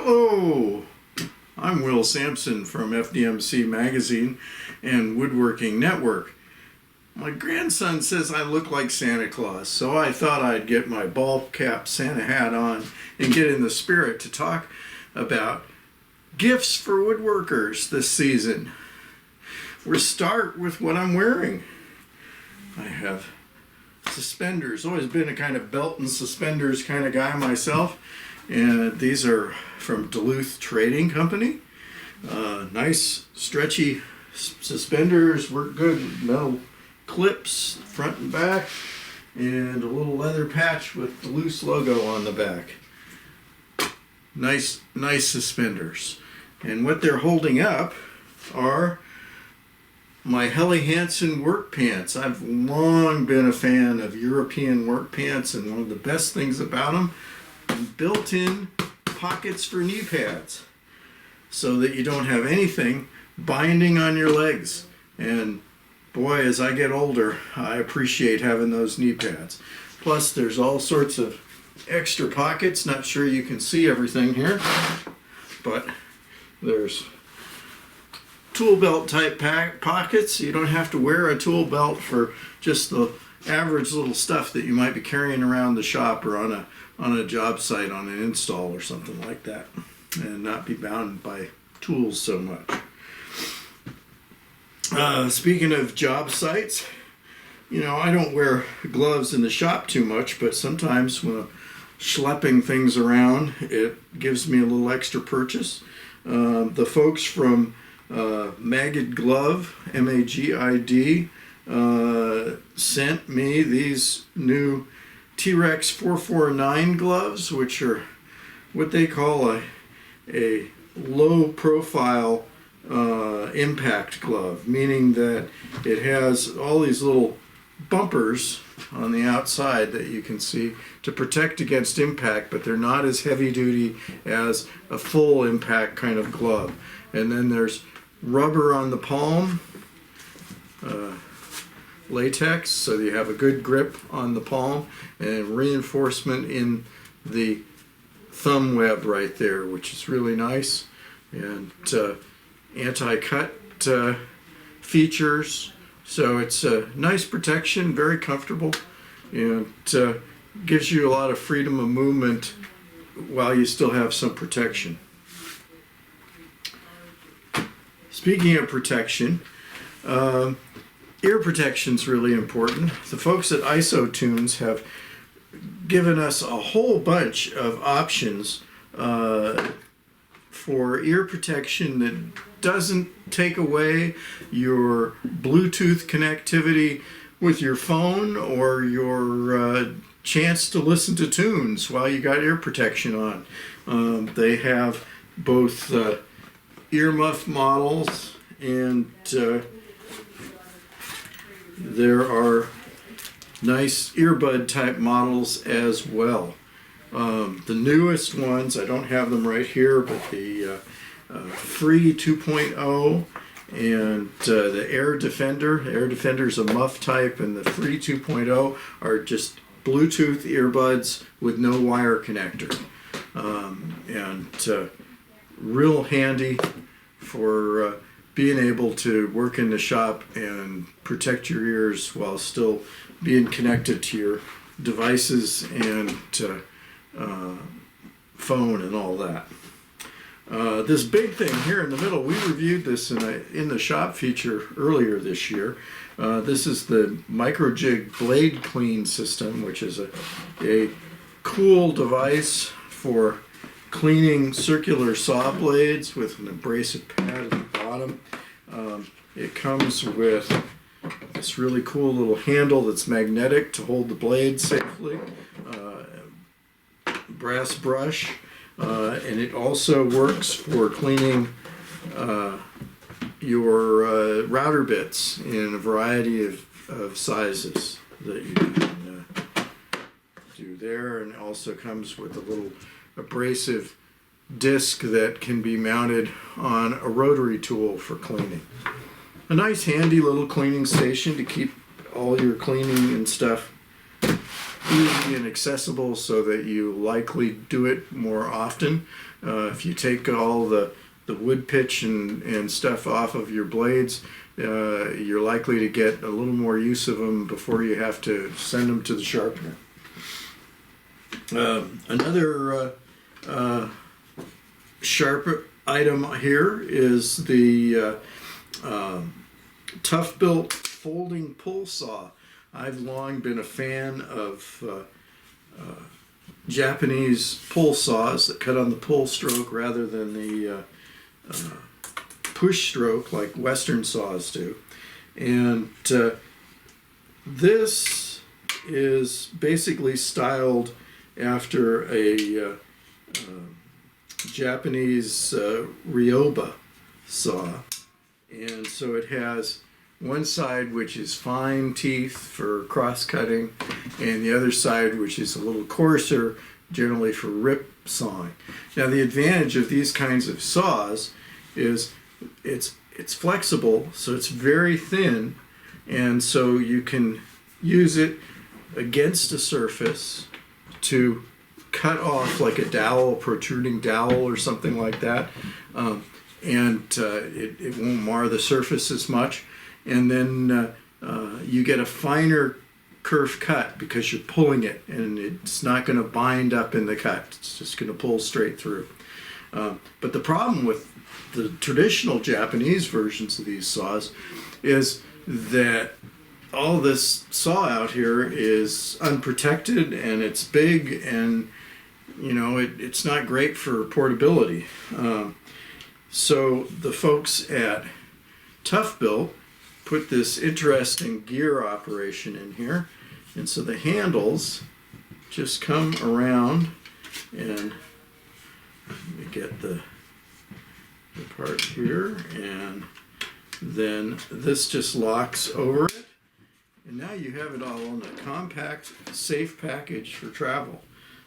Hello, I'm Will Sampson from FDMC Magazine and Woodworking Network. My grandson says I look like Santa Claus, so I thought I'd get my ball cap Santa hat on and get in the spirit to talk about gifts for woodworkers this season. We'll start with what I'm wearing. I have suspenders. Always been a kind of belt and suspenders kind of guy myself, and these are from Duluth Trading Company. Nice stretchy suspenders, work good with metal clips front and back, and a little leather patch with the Duluth logo on the back. Nice suspenders. And what they're holding up are my Helly Hansen work pants. I've long been a fan of European work pants, and one of the best things about them, built-in pockets for knee pads, so that you don't have anything binding on your legs. And boy, as I get older, I appreciate having those knee pads. Plus, there's all sorts of extra pockets. Not sure you can see everything here, but there's tool belt type pockets. You don't have to wear a tool belt for just the average little stuff that you might be carrying around the shop or on a job site, on an install or something like that, and not be bound by tools so much. Speaking of job sites, you know, I don't wear gloves in the shop too much, but sometimes when I'm schlepping things around, it gives me a little extra purchase. The folks from Magid Glove, M-A-G-I-D, sent me these new T-Rex 449 gloves, which are what they call a low profile impact glove, meaning that it has all these little bumpers on the outside that you can see to protect against impact, but they're not as heavy duty as a full impact kind of glove. And then there's rubber on the palm, latex, so that you have a good grip on the palm, and reinforcement in the thumb web right there, which is really nice, and anti-cut features. So it's a nice protection, very comfortable, and gives you a lot of freedom of movement while you still have some protection. Speaking of protection, ear protection is really important. The folks at IsoTunes have given us a whole bunch of options for ear protection that doesn't take away your Bluetooth connectivity with your phone or your chance to listen to tunes while you got ear protection on. They have both earmuff models, and there are nice earbud type models as well. The newest ones, I don't have them right here, but the Free 2.0 and the Air Defender. The Air Defender is a muff type, and the Free 2.0 are just Bluetooth earbuds with no wire connector. And real handy for being able to work in the shop and protect your ears while still being connected to your devices and phone and all that. This big thing here in the middle, we reviewed this in the shop feature earlier this year. This is the MicroJig Blade Clean system, which is a cool device for cleaning circular saw blades with an abrasive pad at the bottom. It comes with this really cool little handle that's magnetic to hold the blade safely, brass brush, and it also works for cleaning your router bits in a variety of sizes that you can do there, and it also comes with a little abrasive disc that can be mounted on a rotary tool for cleaning. A nice handy little cleaning station to keep all your cleaning and stuff easy and accessible so that you likely do it more often. If you take all the wood pitch and stuff off of your blades, you're likely to get a little more use of them before you have to send them to the sharpener. Another sharp item here is the tough-built folding pull saw. I've long been a fan of Japanese pull saws that cut on the pull stroke rather than the push stroke like Western saws do. And this is basically styled after a Japanese Ryoba saw. And so it has one side which is fine teeth for cross-cutting, and the other side which is a little coarser, generally for rip sawing. Now the advantage of these kinds of saws is it's flexible, so it's very thin, and so you can use it against a surface to cut off like a dowel, protruding dowel or something like that, and it won't mar the surface as much. And then you get a finer kerf cut because you're pulling it, and it's not going to bind up in the cut. It's just going to pull straight through. But the problem with the traditional Japanese versions of these saws is that all this saw out here is unprotected, and it's big, and you know it's not great for portability. So the folks at Tough Built put this interesting gear operation in here, and so the handles just come around, and let me get the part here, and then this just locks over it, and now you have it all in a compact, safe package for travel.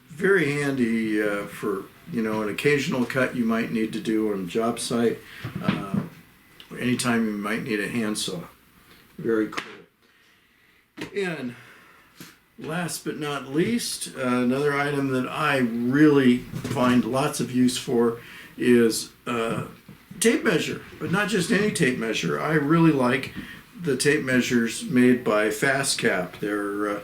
Very handy for an occasional cut you might need to do on a job site. Anytime you might need a handsaw. Very cool. And last but not least, another item that I really find lots of use for is tape measure, but not just any tape measure. I really like the tape measures made by FastCap. They're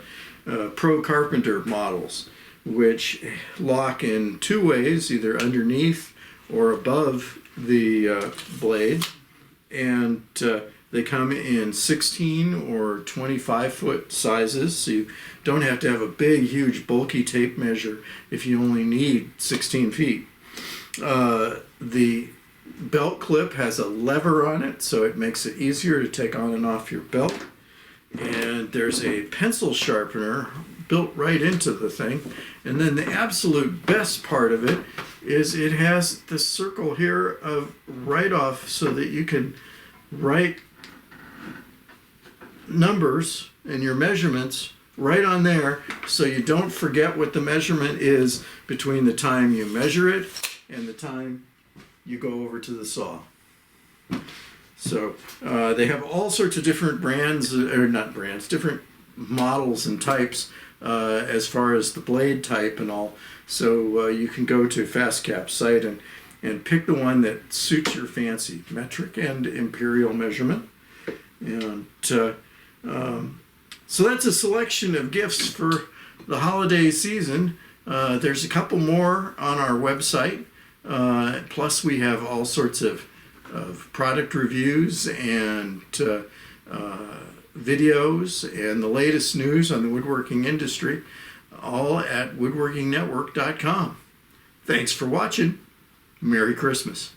Pro Carpenter models, which lock in two ways, either underneath or above the blade. And they come in 16 or 25 foot sizes, so you don't have to have a big, huge, bulky tape measure if you only need 16 feet. The belt clip has a lever on it, so it makes it easier to take on and off your belt. And there's a pencil sharpener built right into the thing. And then the absolute best part of it is it has the circle here of write-off so that you can write numbers and your measurements right on there, so you don't forget what the measurement is between the time you measure it and the time you go over to the saw. So they have all sorts of different brands, or not brands, different models and types as far as the blade type and all. So you can go to FastCap's site and pick the one that suits your fancy, metric and imperial measurement. And so that's a selection of gifts for the holiday season. There's a couple more on our website. Plus we have all sorts of product reviews and videos and the latest news on the woodworking industry, all at woodworkingnetwork.com. Thanks for watching. Merry Christmas.